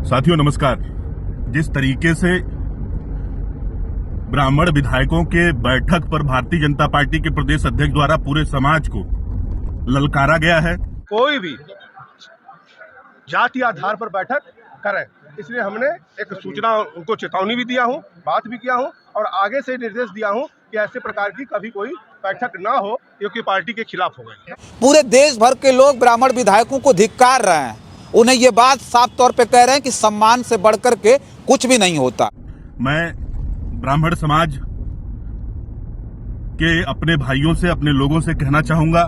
साथियों नमस्कार। जिस तरीके से ब्राह्मण विधायकों के बैठक पर भारतीय जनता पार्टी के प्रदेश अध्यक्ष द्वारा पूरे समाज को ललकारा गया है, कोई भी जाति आधार पर बैठक करे, इसलिए हमने एक सूचना उनको चेतावनी भी दिया हूं, बात भी किया हूं और आगे से निर्देश दिया हूं कि ऐसे प्रकार की कभी कोई बैठक ना हो, क्योंकि पार्टी के खिलाफ हो गई। पूरे देश भर के लोग ब्राह्मण विधायकों को धिक्कार रहे हैं। उन्हें ये बात साफ तौर पे कह रहे हैं कि सम्मान से बढ़कर के कुछ भी नहीं होता। मैं ब्राह्मण समाज के अपने भाइयों से, अपने लोगों से कहना चाहूंगा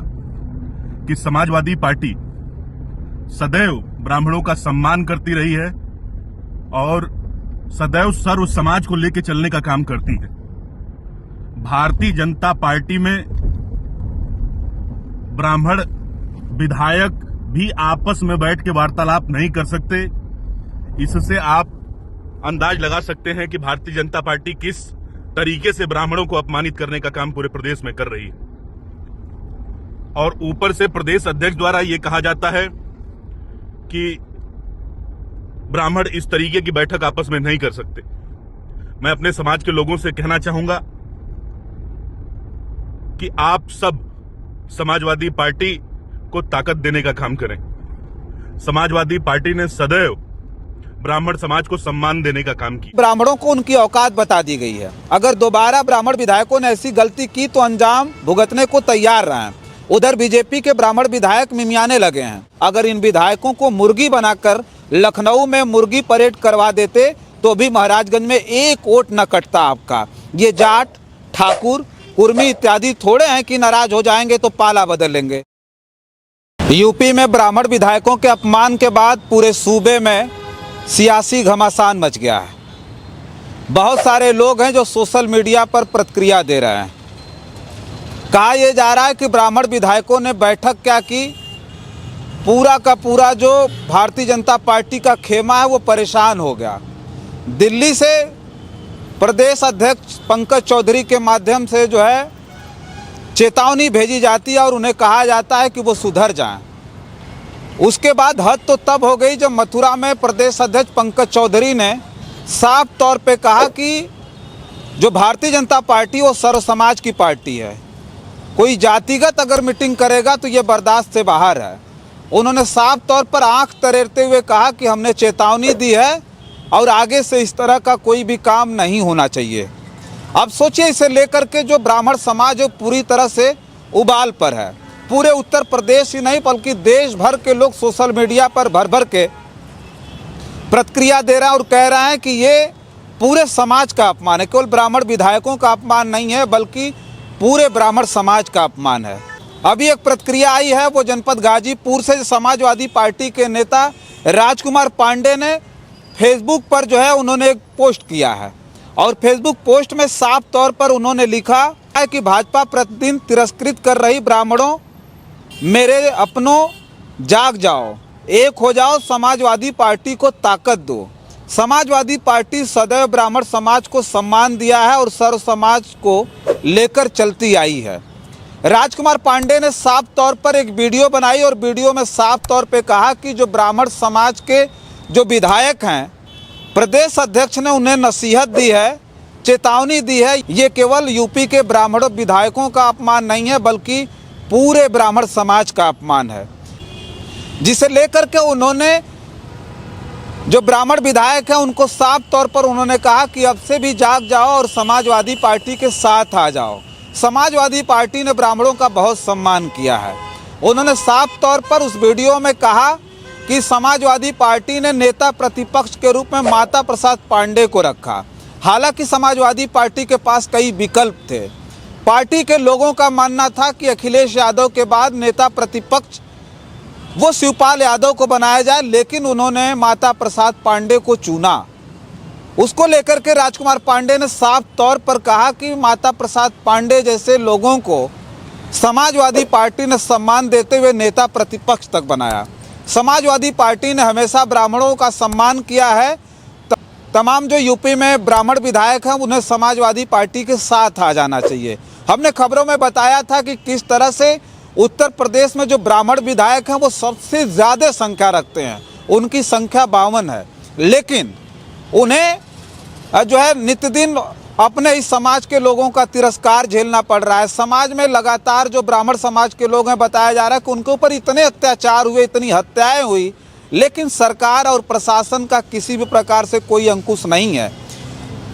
कि समाजवादी पार्टी सदैव ब्राह्मणों का सम्मान करती रही है और सदैव सर्व समाज को लेकर चलने का काम करती है। भारतीय जनता पार्टी में ब्राह्मण विधायक भी आपस में बैठ के वार्तालाप नहीं कर सकते। इससे आप अंदाज लगा सकते हैं कि भारतीय जनता पार्टी किस तरीके से ब्राह्मणों को अपमानित करने का काम पूरे प्रदेश में कर रही है। और ऊपर से प्रदेश अध्यक्ष द्वारा यह कहा जाता है कि ब्राह्मण इस तरीके की बैठक आपस में नहीं कर सकते। मैं अपने समाज के लोगों से कहना चाहूंगा कि आप सब समाजवादी पार्टी को ताकत देने का काम करें। समाजवादी पार्टी ने सदैव ब्राह्मण समाज को सम्मान देने का काम किया। ब्राह्मणों को उनकी औकात बता दी गई है। अगर दोबारा ब्राह्मण विधायकों ने ऐसी गलती की तो अंजाम भुगतने को तैयार रहे हैं। उधर बीजेपी के ब्राह्मण विधायक मिमियाने लगे हैं। अगर इन विधायकों को मुर्गी बनाकर लखनऊ में मुर्गी परेड करवा देते तो भी महाराजगंज में एक वोट न कटता आपका। ये जाट, ठाकुर, कुर्मी इत्यादि थोड़े हैं कि नाराज हो जाएंगे तो पाला बदल लेंगे। यूपी में ब्राह्मण विधायकों के अपमान के बाद पूरे सूबे में सियासी घमासान मच गया है। बहुत सारे लोग हैं जो सोशल मीडिया पर प्रतिक्रिया दे रहे हैं। कहा यह जा रहा है कि ब्राह्मण विधायकों ने बैठक क्या की, पूरा का पूरा जो भारतीय जनता पार्टी का खेमा है वो परेशान हो गया। दिल्ली से प्रदेश अध्यक्ष पंकज चौधरी के माध्यम से जो है चेतावनी भेजी जाती है और उन्हें कहा जाता है कि वो सुधर जाएं। उसके बाद हद तो तब हो गई जब मथुरा में प्रदेश अध्यक्ष पंकज चौधरी ने साफ तौर पे कहा कि जो भारतीय जनता पार्टी वो सर्व समाज की पार्टी है। कोई जातिगत अगर मीटिंग करेगा तो ये बर्दाश्त से बाहर है। उन्होंने साफ तौर पर आंख तरेरते हुए कहा कि हमने चेतावनी दी है और आगे से इस तरह का कोई भी काम नहीं होना चाहिए। अब सोचिए, इसे लेकर के जो ब्राह्मण समाज है पूरी तरह से उबाल पर है। पूरे उत्तर प्रदेश ही नहीं बल्कि देश भर के लोग सोशल मीडिया पर भर भर के प्रतिक्रिया दे रहे हैं और कह रहे हैं कि ये पूरे समाज का अपमान है। केवल ब्राह्मण विधायकों का अपमान नहीं है बल्कि पूरे ब्राह्मण समाज का अपमान है। अभी एक प्रतिक्रिया आई है, वो जनपद गाजीपुर से समाजवादी पार्टी के नेता राजकुमार पांडे ने फेसबुक पर जो है उन्होंने एक पोस्ट किया है और फेसबुक पोस्ट में साफ तौर पर उन्होंने लिखा है कि भाजपा प्रतिदिन तिरस्कृत कर रही ब्राह्मणों, मेरे अपनों जाग जाओ, एक हो जाओ, समाजवादी पार्टी को ताकत दो। समाजवादी पार्टी सदैव ब्राह्मण समाज को सम्मान दिया है और सर्व समाज को लेकर चलती आई है। राजकुमार पांडे ने साफ तौर पर एक वीडियो बनाई और वीडियो में साफ तौर पे कहा कि जो ब्राह्मण समाज के जो विधायक हैं, प्रदेश अध्यक्ष ने उन्हें नसीहत दी है, चेतावनी दी है। ये केवल यूपी के ब्राह्मण विधायकों का अपमान नहीं है बल्कि पूरे ब्राह्मण समाज का अपमान है, जिसे लेकर के उन्होंने जो ब्राह्मण विधायक हैं उनको साफ तौर पर उन्होंने कहा कि अब से भी जाग जाओ और समाजवादी पार्टी के साथ आ जाओ। समाजवादी पार्टी ने ब्राह्मणों का बहुत सम्मान किया है। उन्होंने साफ तौर पर उस वीडियो में कहा कि समाजवादी पार्टी ने नेता प्रतिपक्ष के रूप में माता प्रसाद पांडे को रखा। हालांकि समाजवादी पार्टी के पास कई विकल्प थे। पार्टी के लोगों का मानना था कि अखिलेश यादव के बाद नेता प्रतिपक्ष वो शिवपाल यादव को बनाया जाए, लेकिन उन्होंने माता प्रसाद पांडे को चुना। उसको लेकर के राजकुमार पांडे ने साफ तौर पर कहा कि माता प्रसाद पांडे जैसे लोगों को समाजवादी पार्टी ने सम्मान देते हुए नेता प्रतिपक्ष तक बनाया। समाजवादी पार्टी ने हमेशा ब्राह्मणों का सम्मान किया है। तमाम जो यूपी में ब्राह्मण विधायक हैं उन्हें समाजवादी पार्टी के साथ आ जाना चाहिए। हमने खबरों में बताया था कि किस तरह से उत्तर प्रदेश में जो ब्राह्मण विधायक हैं वो सबसे ज़्यादा संख्या रखते हैं, उनकी संख्या 52 है। लेकिन उन्हें जो है नित्य दिन अपने इस समाज के लोगों का तिरस्कार झेलना पड़ रहा है। समाज में लगातार जो ब्राह्मण समाज के लोग हैं, बताया जा रहा है कि उनके ऊपर इतने अत्याचार हुए, इतनी हत्याएं हुई, लेकिन सरकार और प्रशासन का किसी भी प्रकार से कोई अंकुश नहीं है।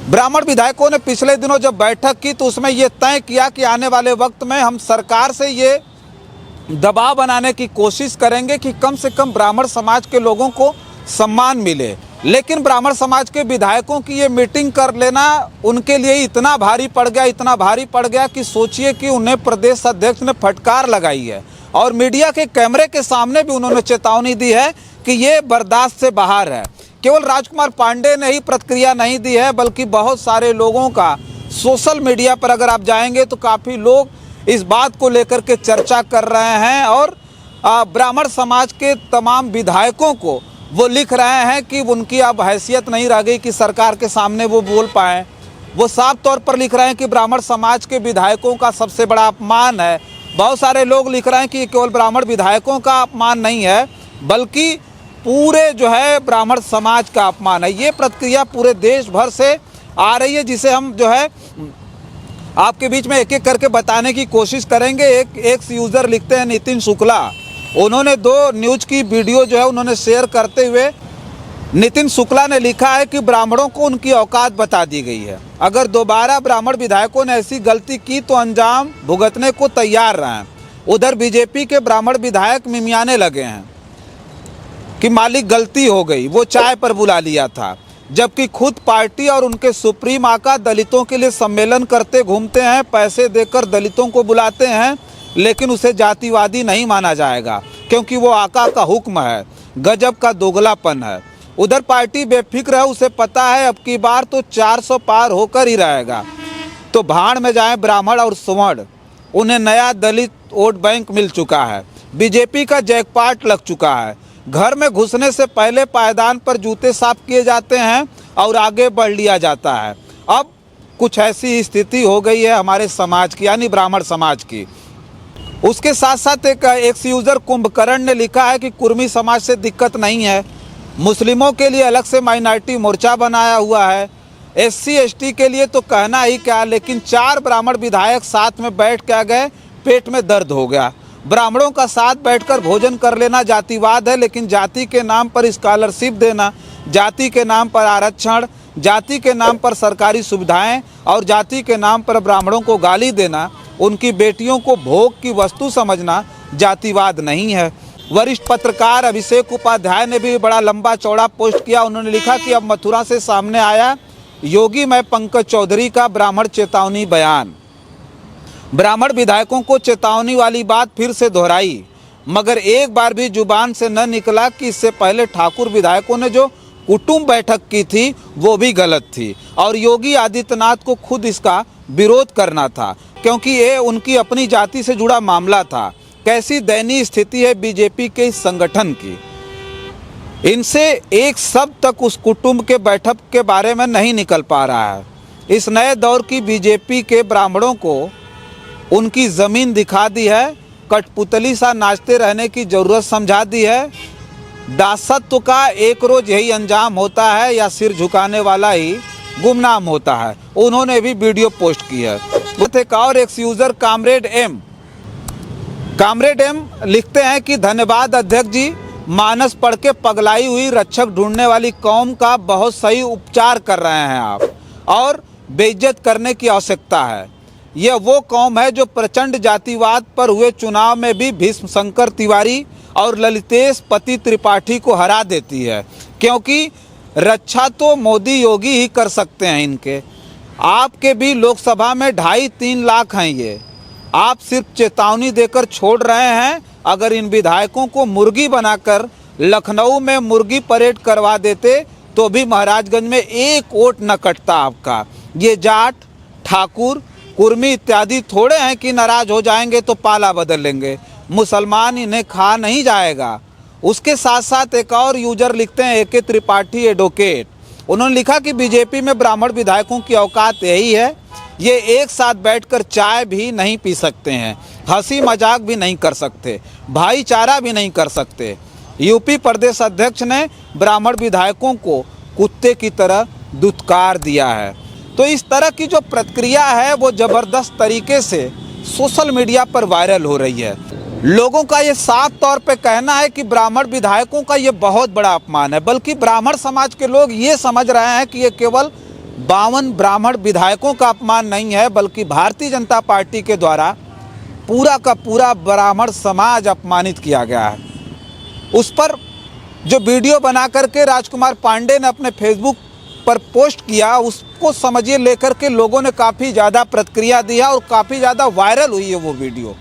ब्राह्मण विधायकों ने पिछले दिनों जब बैठक की तो उसमें ये तय किया कि आने वाले वक्त में हम सरकार से ये दबाव बनाने की कोशिश करेंगे कि कम से कम ब्राह्मण समाज के लोगों को सम्मान मिले। लेकिन ब्राह्मण समाज के विधायकों की ये मीटिंग कर लेना उनके लिए इतना भारी पड़ गया कि सोचिए कि उन्हें प्रदेश अध्यक्ष ने फटकार लगाई है और मीडिया के कैमरे के सामने भी उन्होंने चेतावनी दी है कि ये बर्दाश्त से बाहर है। केवल राजकुमार पांडे ने ही प्रतिक्रिया नहीं दी है, बल्कि बहुत सारे लोगों का सोशल मीडिया पर अगर आप जाएंगे तो काफ़ी लोग इस बात को लेकर के चर्चा कर रहे हैं और ब्राह्मण समाज के तमाम विधायकों को वो लिख रहे हैं कि उनकी अब हैसियत नहीं रह गई कि सरकार के सामने वो बोल पाएँ। वो साफ तौर पर लिख रहे हैं कि ब्राह्मण समाज के विधायकों का सबसे बड़ा अपमान है। बहुत सारे लोग लिख रहे हैं कि केवल ब्राह्मण विधायकों का अपमान नहीं है, बल्कि पूरे जो है ब्राह्मण समाज का अपमान है। ये प्रतिक्रिया पूरे देश भर से आ रही है, जिसे हम जो है आपके बीच में एक एक करके बताने की कोशिश करेंगे। एक यूज़र लिखते हैं नितिन शुक्ला, उन्होंने 2 न्यूज़ की वीडियो जो है उन्होंने शेयर करते हुए नितिन शुक्ला ने लिखा है कि ब्राह्मणों को उनकी औकात बता दी गई है। अगर दोबारा ब्राह्मण विधायकों ने ऐसी गलती की तो अंजाम भुगतने को तैयार रहें। उधर बीजेपी के ब्राह्मण विधायक मिमियाने लगे हैं कि मालिक गलती हो गई, वो चाय पर बुला लिया था, जबकि खुद पार्टी और उनके सुप्रीम आका दलितों के लिए सम्मेलन करते घूमते हैं, पैसे देकर दलितों को बुलाते हैं, लेकिन उसे जातिवादी नहीं माना जाएगा क्योंकि वो आका का हुक्म है। गजब का दोगलापन है। उधर पार्टी बेफिक्र है, उसे पता है अब की बार तो 400 पार होकर ही रहेगा। तो भाड़ में जाएं ब्राह्मण और सवर्ण, उन्हें नया दलित वोट बैंक मिल चुका है। बीजेपी का जैकपॉट लग चुका है। घर में घुसने से पहले पायदान पर जूते साफ किए जाते हैं और आगे बढ़ लिया जाता है। अब कुछ ऐसी स्थिति हो गई है हमारे समाज की, यानी ब्राह्मण समाज की। उसके साथ साथ एक यूज़र कुंभकर्ण ने लिखा है कि कुर्मी समाज से दिक्कत नहीं है, मुस्लिमों के लिए अलग से माइनॉरिटी मोर्चा बनाया हुआ है, SC ST के लिए तो कहना ही क्या, लेकिन 4 ब्राह्मण विधायक साथ में बैठ के आ गए, पेट में दर्द हो गया। ब्राह्मणों का साथ बैठकर भोजन कर लेना जातिवाद है, लेकिन जाति के नाम पर स्कॉलरशिप देना, जाति के नाम पर आरक्षण, जाति के नाम पर सरकारी सुविधाएं और जाति के नाम पर ब्राह्मणों को गाली देना, उनकी बेटियों को भोग की वस्तु समझना जातिवाद नहीं है। वरिष्ठ पत्रकार अभिषेक उपाध्याय ने भी बड़ा लंबा चौड़ा पोस्ट किया। उन्होंने लिखा कि अब मथुरा से सामने आया योगी में पंकज चौधरी का ब्राह्मण चेतावनी बयान। ब्राह्मण विधायकों को चेतावनी वाली बात फिर से दोहराई, मगर एक बार भी जुबान से न निकला कि इससे पहले ठाकुर विधायकों ने जो कुटुंब बैठक की थी वो भी गलत थी और योगी आदित्यनाथ को खुद इसका विरोध करना था, क्योंकि ये उनकी अपनी जाति से जुड़ा मामला था। कैसी दयनीय स्थिति है बीजेपी के इस संगठन की। इनसे एक शब्द तक उस कुटुंब के बैठक के बारे में नहीं निकल पा रहा है। इस नए दौर की बीजेपी के ब्राह्मणों को उनकी ज़मीन दिखा दी है, कठपुतली सा नाचते रहने की ज़रूरत समझा दी है। दासत्व का एक रोज़ यही अंजाम होता है या सिर झुकाने वाला ही गुमनाम होता है। उन्होंने भी वीडियो पोस्ट की है। एक और एक यूज़र कामरेड एम लिखते हैं कि धन्यवाद अध्यक्ष जी, मानस पढ़ के पगलाई हुई रक्षक ढूंढने वाली कौम का बहुत सही उपचार कर रहे हैं आप, और बेइज्जत करने की आवश्यकता है। यह वो कौम है जो प्रचंड जातिवाद पर हुए चुनाव में भी भीष्म शंकर तिवारी और ललितेश पति त्रिपाठी को हरा देती है, क्योंकि रक्षा तो मोदी योगी ही कर सकते हैं इनके। आपके भी लोकसभा में 2.5-3 लाख हैं ये, आप सिर्फ चेतावनी देकर छोड़ रहे हैं। अगर इन विधायकों को मुर्गी बनाकर लखनऊ में मुर्गी परेड करवा देते तो भी महाराजगंज में 1 वोट न कटता आपका। ये जाट, ठाकुर, कुर्मी इत्यादि थोड़े हैं कि नाराज हो जाएंगे तो पाला बदल लेंगे। मुसलमान इन्हें खा नहीं जाएगा। उसके साथ साथ एक और यूजर लिखते हैं AK त्रिपाठी एडवोकेट, उन्होंने लिखा कि बीजेपी में ब्राह्मण विधायकों की औकात यही है, ये एक साथ बैठकर चाय भी नहीं पी सकते हैं, हंसी मजाक भी नहीं कर सकते, भाईचारा भी नहीं कर सकते। यूपी प्रदेश अध्यक्ष ने ब्राह्मण विधायकों को कुत्ते की तरह दुत्कार दिया है। तो इस तरह की जो प्रक्रिया है वो ज़बरदस्त तरीके से सोशल मीडिया पर वायरल हो रही है। लोगों का ये साफ तौर पे कहना है कि ब्राह्मण विधायकों का ये बहुत बड़ा अपमान है, बल्कि ब्राह्मण समाज के लोग ये समझ रहे हैं कि ये केवल 52 ब्राह्मण विधायकों का अपमान नहीं है, बल्कि भारतीय जनता पार्टी के द्वारा पूरा का पूरा ब्राह्मण समाज अपमानित किया गया है। उस पर जो वीडियो बना करके राजकुमार पांडे ने अपने फेसबुक पर पोस्ट किया, उसको समझिए लेकर के लोगों ने काफ़ी ज़्यादा प्रतिक्रिया दिया और काफ़ी ज़्यादा वायरल हुई है वो वीडियो,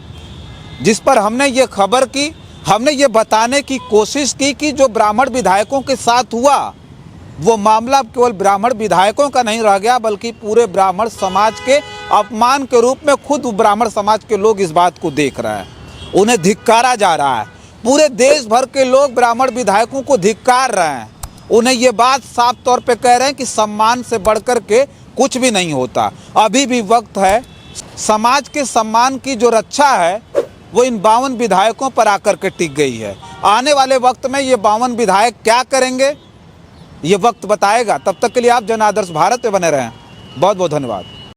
जिस पर हमने ये खबर की, हमने ये बताने की कोशिश की कि जो ब्राह्मण विधायकों के साथ हुआ वो मामला केवल ब्राह्मण विधायकों का नहीं रह गया, बल्कि पूरे ब्राह्मण समाज के अपमान के रूप में खुद ब्राह्मण समाज के लोग इस बात को देख रहे हैं। उन्हें धिक्कारा जा रहा है। पूरे देश भर के लोग ब्राह्मण विधायकों को धिक्कार रहे हैं। उन्हें ये बात साफ तौर पे कह रहे हैं कि सम्मान से बढ़कर के कुछ भी नहीं होता। अभी भी वक्त है, समाज के सम्मान की जो रक्षा है वो इन 52 विधायकों पर आकर के टिक गई है। आने वाले वक्त में ये 52 विधायक क्या करेंगे ये वक्त बताएगा। तब तक के लिए आप जन आदर्श भारत में बने रहें। बहुत बहुत धन्यवाद।